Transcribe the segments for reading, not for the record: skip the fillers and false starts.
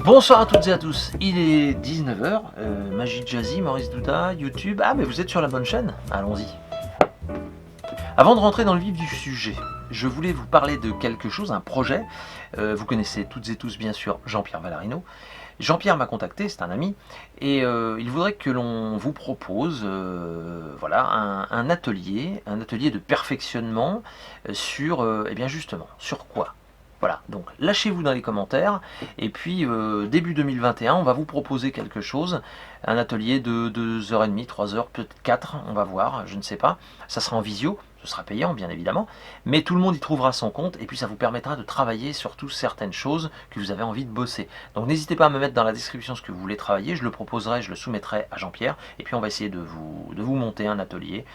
Bonsoir à toutes et à tous, il est 19h, Magic Jazzy, Maurice Douda, YouTube. Ah mais vous êtes sur la bonne chaîne, allons-y. Avant de rentrer dans le vif du sujet, je voulais vous parler de quelque chose, un projet. Vous connaissez toutes et tous bien sûr Jean-Pierre Valarino. Jean-Pierre m'a contacté, c'est un ami, et il voudrait que l'on vous propose voilà, un atelier de perfectionnement sur, eh bien justement, sur quoi ? Voilà, donc lâchez-vous dans les commentaires, et puis début 2021, on va vous proposer quelque chose, un atelier de 2h30, 3h, peut-être 4, on va voir, je ne sais pas, ça sera en visio, ce sera payant bien évidemment, mais tout le monde y trouvera son compte, et puis ça vous permettra de travailler surtout certaines choses que vous avez envie de bosser. Donc n'hésitez pas à me mettre dans la description ce que vous voulez travailler, je le proposerai, je le soumettrai à Jean-Pierre, et puis on va essayer de vous monter un atelier,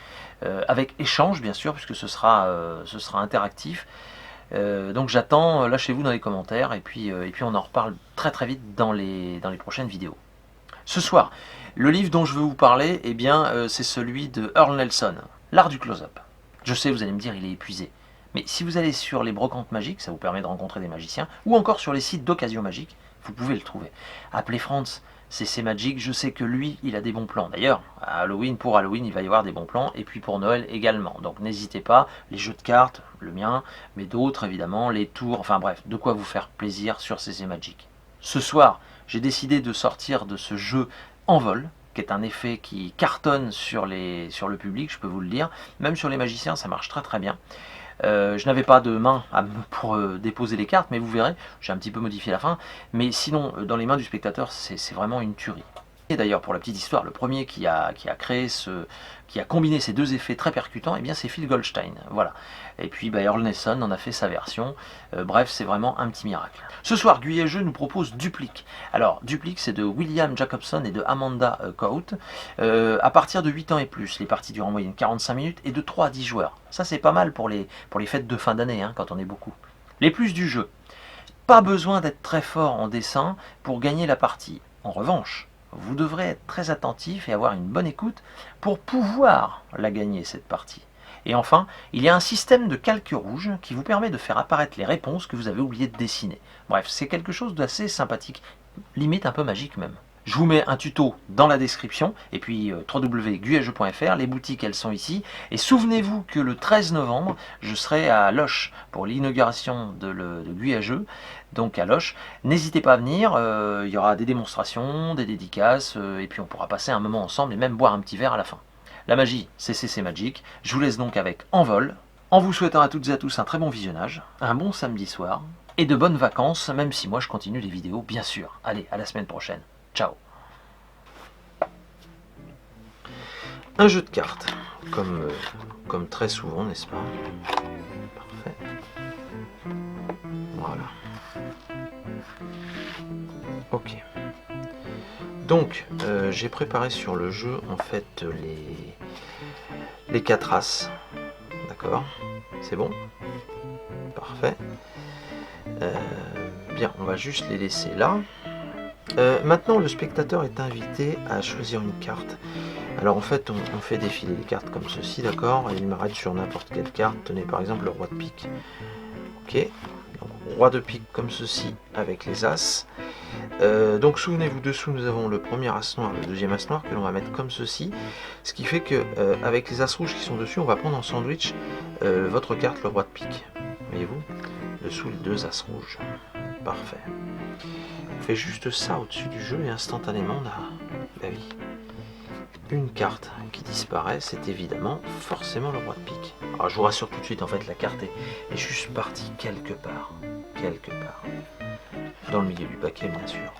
avec échange bien sûr, puisque ce sera interactif. Donc j'attends, lâchez-vous dans les commentaires et puis on en reparle très très vite dans les prochaines vidéos. Ce soir, le livre dont je veux vous parler, eh bien, c'est celui de Earl Nelson, L'art du close-up. Je sais, vous allez me dire, il est épuisé. Mais si vous allez sur les brocantes magiques, ça vous permet de rencontrer des magiciens, ou encore sur les sites d'occasion magique, vous pouvez le trouver. Appelez Franz, c'est Magic, je sais que lui, il a des bons plans. D'ailleurs, pour Halloween, il va y avoir des bons plans, et puis pour Noël également. Donc n'hésitez pas, les jeux de cartes, le mien, mais d'autres évidemment, les tours, enfin bref, de quoi vous faire plaisir sur CC Magic. Ce soir, j'ai décidé de sortir de ce jeu en vol, qui est un effet qui cartonne sur le public, je peux vous le dire. Même sur les magiciens, ça marche très très bien. Je n'avais pas de main pour déposer les cartes, mais vous verrez, j'ai un petit peu modifié la fin. Mais sinon, dans les mains du spectateur, c'est vraiment une tuerie. Et d'ailleurs, pour la petite histoire, le premier qui a combiné ces deux effets très percutants, eh bien c'est Phil Goldstein. Voilà. Et puis Earl Nelson en a fait sa version. Bref, c'est vraiment un petit miracle. Ce soir, Guy et Jeux nous propose Duplique. Alors, Duplique, c'est de William Jacobson et de Amanda Cout. À partir de 8 ans et plus, les parties durent en moyenne 45 minutes et de 3 à 10 joueurs. Ça, c'est pas mal pour les fêtes de fin d'année, hein, quand on est beaucoup. Les plus du jeu. Pas besoin d'être très fort en dessin pour gagner la partie. En revanche, vous devrez être très attentif et avoir une bonne écoute pour pouvoir la gagner, cette partie. Et enfin, il y a un système de calque rouge qui vous permet de faire apparaître les réponses que vous avez oublié de dessiner. Bref, c'est quelque chose d'assez sympathique, limite un peu magique même. Je vous mets un tuto dans la description, et puis www.guyajeux.fr, les boutiques elles sont ici, et souvenez-vous que le 13 novembre, je serai à Loches pour l'inauguration de Guyajeux, donc à Loches. N'hésitez pas à venir, il y aura des démonstrations, des dédicaces, et puis on pourra passer un moment ensemble et même boire un petit verre à la fin. La magie, c'est CC Magic, je vous laisse donc avec Envol, en vous souhaitant à toutes et à tous un très bon visionnage, un bon samedi soir, et de bonnes vacances, même si moi je continue les vidéos, bien sûr. Allez, à la semaine prochaine. Ciao. Un jeu de cartes, comme très souvent, n'est-ce pas? Parfait. Voilà. Ok. Donc, j'ai préparé sur le jeu, en fait, les 4 as. D'accord? C'est bon? Parfait. Bien, on va juste les laisser là. Maintenant, le spectateur est invité à choisir une carte. Alors en fait, on fait défiler les cartes comme ceci, d'accord? Et il m'arrête sur n'importe quelle carte. Tenez par exemple le roi de pique. Ok, donc roi de pique comme ceci avec les as. Donc souvenez-vous, dessous nous avons le premier as noir, le deuxième as noir que l'on va mettre comme ceci. Ce qui fait que avec les as rouges qui sont dessus, on va prendre en sandwich votre carte, le roi de pique. Voyez-vous? Dessous les deux as rouges. Parfait. On fait juste ça au-dessus du jeu et instantanément on a, bah oui, une carte qui disparaît, c'est évidemment forcément le roi de pique. Alors je vous rassure tout de suite, en fait la carte est juste partie quelque part, dans le milieu du paquet bien sûr.